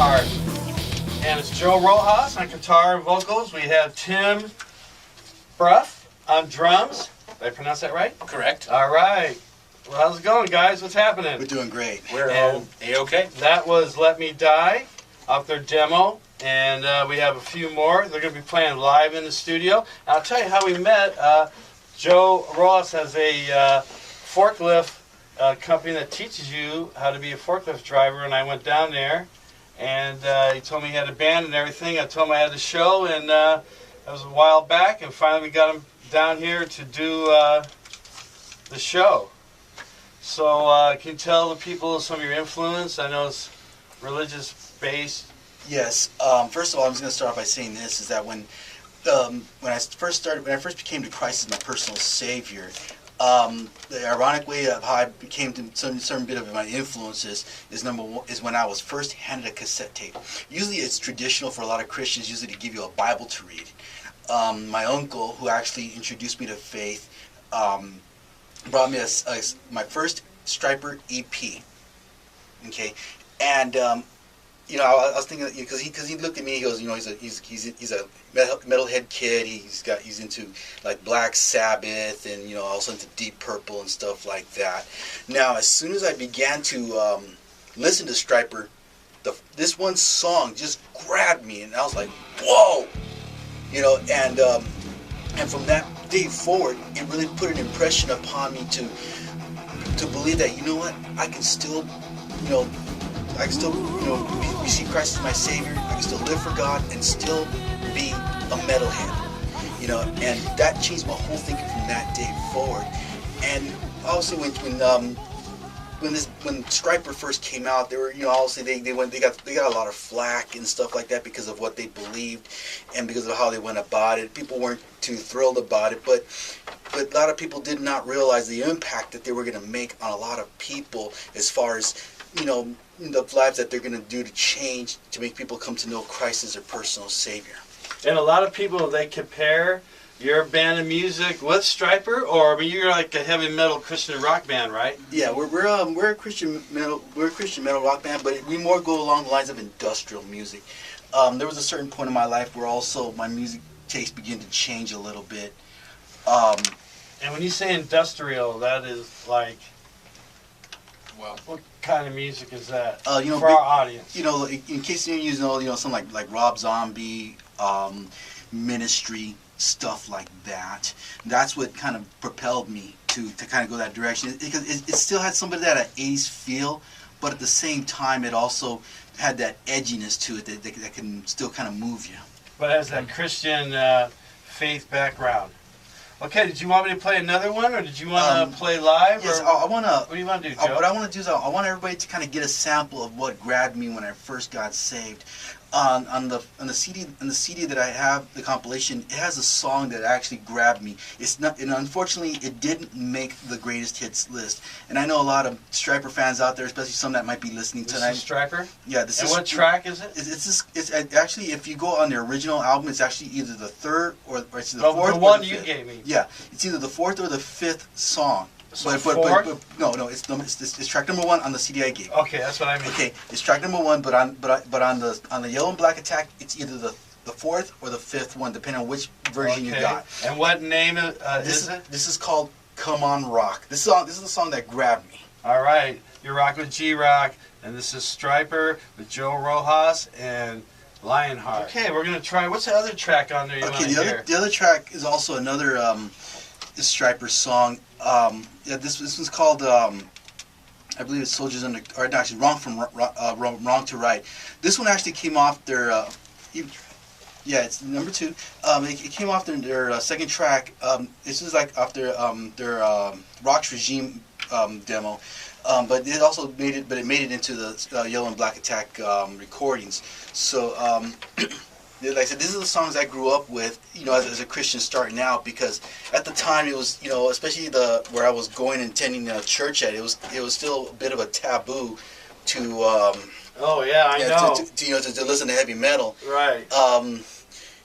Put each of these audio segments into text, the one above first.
Lionheart. And it's Joe Rojas on guitar and vocals. We have Tim Bruff on drums. Did I pronounce that right? Correct. All right. Well, how's it going, guys? What's happening? We're doing great. We're A-okay. That was Let Me Die off their demo. And we have a few more. They're going to be playing live in the studio. And I'll tell you how we met. Joe Rojas has a forklift company that teaches you how to be a forklift driver. And I went down there. And he told me he had a band and everything. I told him I had a show, and that was a while back. And finally, we got him down here to do the show. So, can you tell the people some of your influence? I know it's religious based. Yes. First of all, I'm just going to start off by saying this: is that when I first became to Christ as my personal Savior. The ironic way of how I became to some certain bit of my influences is is when I was first handed a cassette tape. Usually it's traditional for a lot of Christians usually to give you a Bible to read. My uncle, who actually introduced me to faith, brought me my first Striper EP. Okay, and I was thinking because he looked at me, he goes, he's a metalhead kid. He's into like Black Sabbath and also into Deep Purple and stuff like that. Now, as soon as I began to listen to Striper, this one song just grabbed me, and I was like, whoa, and from that day forward, it really put an impression upon me to believe that I can still receive Christ as my Savior. I can still live for God and still be a metalhead, and that changed my whole thinking from that day forward. And also when Striper first came out, they were obviously they got a lot of flack and stuff like that because of what they believed and because of how they went about it. People weren't too thrilled about it, but a lot of people did not realize the impact that they were going to make on a lot of people as far as the lives that they're going to do to change, to make people come to know Christ as their personal Savior. And a lot of people, they compare your band of music with Striper, or you're like a heavy metal Christian rock band, right? Yeah, we're a Christian metal rock band, but we more go along the lines of industrial music. There was a certain point in my life where also my music taste began to change a little bit. And when you say industrial, that is like, well, what kind of music is that for our audience? In case you know, something like Rob Zombie, Ministry, stuff like that. That's what kind of propelled me to kind of go that direction, because it still had some of that 80s feel, but at the same time it also had that edginess to it that can still kind of move you. But as that Christian faith background. Okay, did you want me to play another one, or did you want to play live? Yes, or I want to. What do you want to do, Joe? What I want to do is I want everybody to kind of get a sample of what grabbed me when I first got saved. On the CD that I have, the compilation, it has a song that actually grabbed me. It's not, and unfortunately, it didn't make the greatest hits list. And I know a lot of Striper fans out there, especially some that might be listening tonight. This is Striper? Yeah, this is. And what track is it? It's actually, if you go on the original album, it's actually either the third or it's the fourth. The one or the you fifth. gave me. Yeah, it's either the fourth or the fifth song. So No, it's track number 1 on the CD I gave. Okay, that's what I mean. Okay, it's track number 1, but on the Yellow and Black Attack, it's either the fourth or the fifth one, depending on which version you got. And what name is it? This is called "Come On Rock." This is the song that grabbed me. All right, you're rocking with G-Rock, and this is Striper with Joe Rojas and Lionheart. Okay, we're gonna try. What's the other track on there? The other track is also another Striper song. This one's called I believe it's Soldiers Under, or no, actually Wrong to Right. This one actually came off their it's number 2. It came off their second track. This is like off their Rock's Regime demo. But it also made it into the Yellow and Black Attack recordings. So like I said, these are the songs I grew up with, as a Christian starting out, because at the time it was, especially where I was going and attending church at, it was still a bit of a taboo to to listen to heavy metal. Right.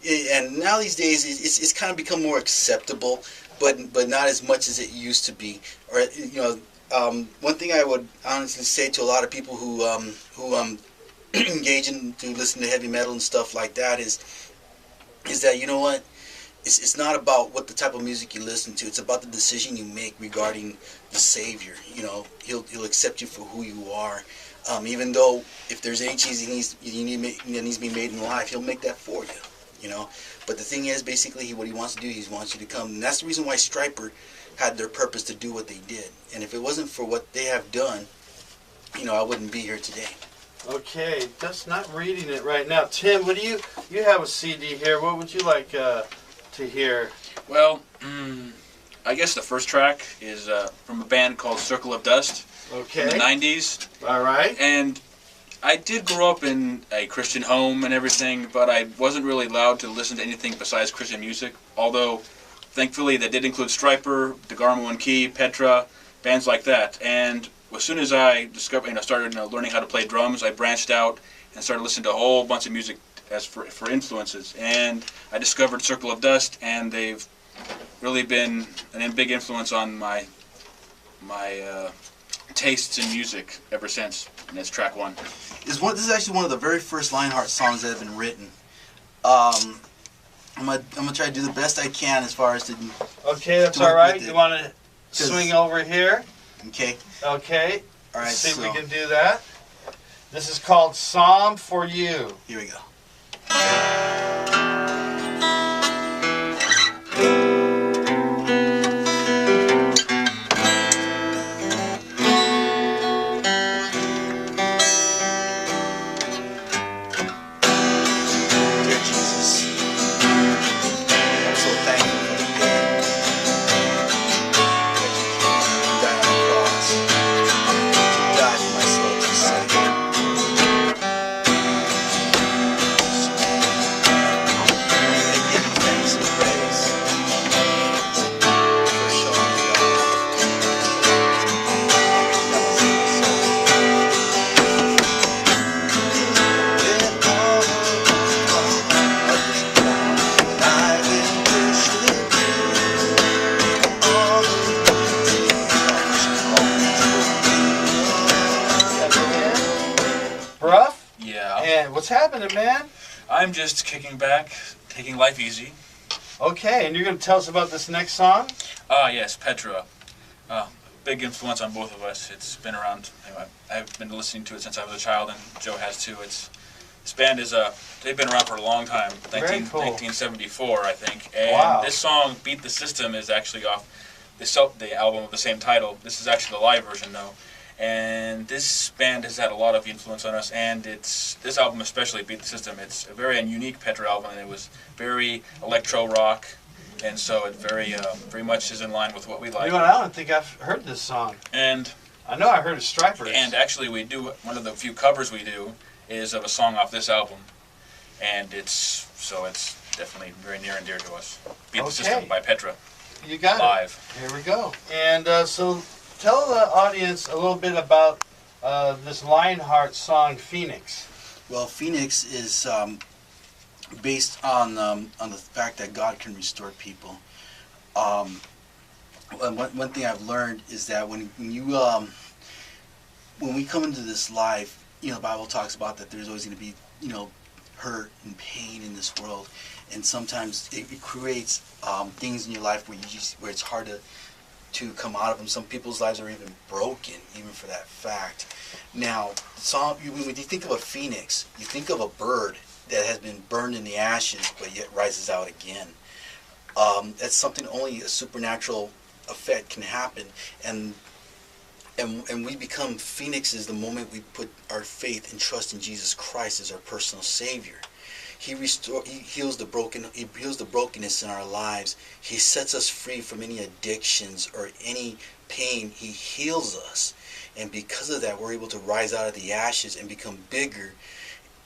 And now these days it's kind of become more acceptable, but not as much as it used to be. Or one thing I would honestly say to a lot of people who engaging to listen to heavy metal and stuff like that is that, you know what, it's not about what the type of music you listen to. It's about the decision you make regarding the Savior. You know, he'll accept you for who you are. Even though if there's any change that needs to be made in life, he'll make that for you. You know, but the thing is, basically, what he wants to do, he wants you to come, and that's the reason why Stryper had their purpose to do what they did. And if it wasn't for what they have done, you know, I wouldn't be here today. Okay, just not reading it right now. Tim, what do you have a CD here? What would you like to hear? Well, I guess the first track is from a band called Circle of Dust Okay. in the 90s. All right. And I did grow up in a Christian home and everything, but I wasn't really allowed to listen to anything besides Christian music. Although, thankfully, that did include Stryper, DeGarmo and Key, Petra, bands like that. And as soon as I discovered, started learning how to play drums, I branched out and started listening to a whole bunch of music as for influences. And I discovered Circle of Dust, and they've really been a big influence on my tastes in music ever since. And that's track one. This is actually one of the very first Lionheart songs that have been written. I'm gonna try to do the best I can as far as to. Okay, that's all right. You want to swing over here? Okay. Okay. All right. Let's see if so we can do that. This is called Psalm for You. here we go. Dear Jesus, I'm so thankful for the day that you came and died on the cross. You died for my soul to save. I give you thanks and praise for showing me Rough? Yeah. And what's happening, man? I'm just kicking back, taking life easy. Okay, and you're going to tell us about this next song? Yes, Petra. Big influence on both of us. It's been around. I've been listening to it since I was a child, and Joe has too. This band is they've been around for a long time. Very cool. 1974, I think. And Wow. this song, "Beat the System," is actually off the album of the same title. This is actually the live version, though. And this band has had a lot of influence on us, and this album especially, "Beat the System." It's a very unique Petra album, and it was very electro rock, and so it very much is in line with what we like. You know what? I don't think I've heard this song. And I know I heard of Stryper. actually, we do one of the few covers we do is of a song off this album, and it's definitely very near and dear to us. "Beat the System" by Petra, You got live. it. Here we go. And so tell the audience a little bit about this Lionheart song, Phoenix. Well, Phoenix is based on the fact that God can restore people. One thing I've learned is that when we come into this life, the Bible talks about that there's always going to be hurt and pain in this world, and sometimes it creates things in your life where it's hard to come out of them. Some people's lives are even broken, even for that fact. Now, when you think of a phoenix, you think of a bird that has been burned in the ashes, but yet rises out again. That's something only a supernatural effect can happen, and we become phoenixes the moment we put our faith and trust in Jesus Christ as our personal Savior. He heals the brokenness in our lives. He sets us free from any addictions or any pain. He heals us, and because of that, we're able to rise out of the ashes and become bigger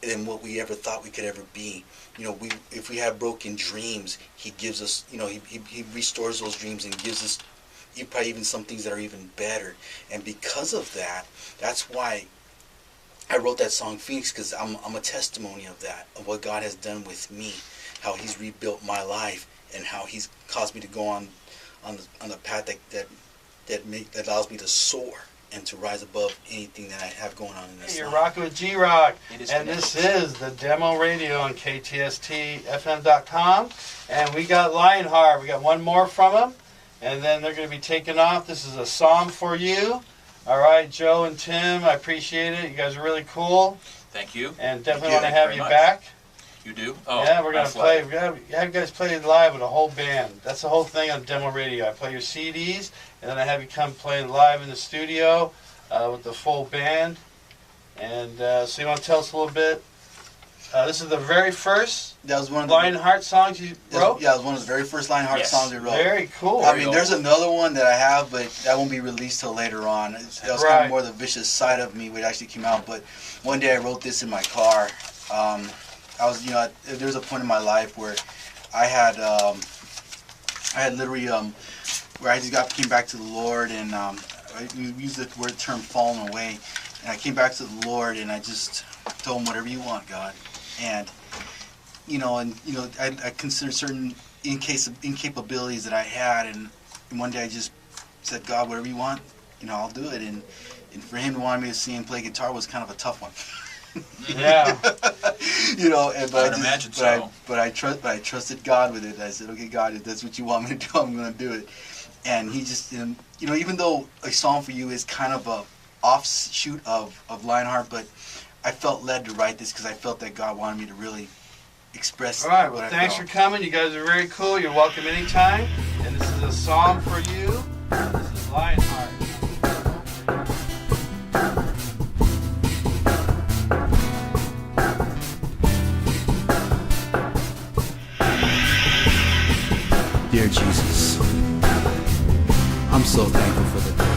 than what we ever thought we could ever be. If we have broken dreams, He gives us. He restores those dreams and gives us probably even some things that are even better. And because of that, that's why I wrote that song Phoenix, because I'm a testimony of that, of what God has done with me, how He's rebuilt my life, and how He's caused me to go on the path that allows me to soar and to rise above anything that I have going on in this Hey, you're life. rocking with G-Rock. It is And this is the Demo Radio on KTST-FM.com. And we got Lionheart. We got one more from them. And then they're going to be taking off. This is a song for you. All right, Joe and Tim, I appreciate it. You guys are really cool. Thank you. And definitely Thank want to you have very you much. back. You do? Oh, Yeah, we're going I'm to play. flattered. We're going to have you guys play live with a whole band. That's the whole thing on Demo Radio. I play your CDs, and then I have you come play live in the studio with the full band. And so you want to tell us a little bit? This is the very first That was one of the Lionheart songs you wrote? Yeah, it was one of the very first Lionheart Yes. songs we wrote. Very cool. I mean, there's another one that I have, but that won't be released till later on. That was kind Right. of more the vicious side of me, which actually came out. But one day I wrote this in my car. I was, there was a point in my life where I had literally, where I just came back to the Lord, and I used the term "fallen away," and I came back to the Lord, and I just told Him, "Whatever you want, God," and I considered certain incapabilities that I had, and one day I just said, "God, whatever you want, I'll do it." And for Him to want me to sing and play guitar was kind of a tough one. Yeah. But I trusted God with it. I said, "Okay, God, if that's what you want me to do, I'm going to do it." And He just, even though A Song for You is kind of a offshoot of Lionheart, but I felt led to write this because I felt that God wanted me to really express. All right, well, what I thanks felt. for coming. You guys are very cool. You're welcome anytime. And this is a song for you. This is Lionheart. Dear Jesus, I'm so thankful for the day,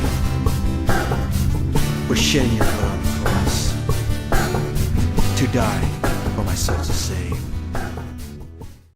for shedding your blood on the cross, to die for my soul to save.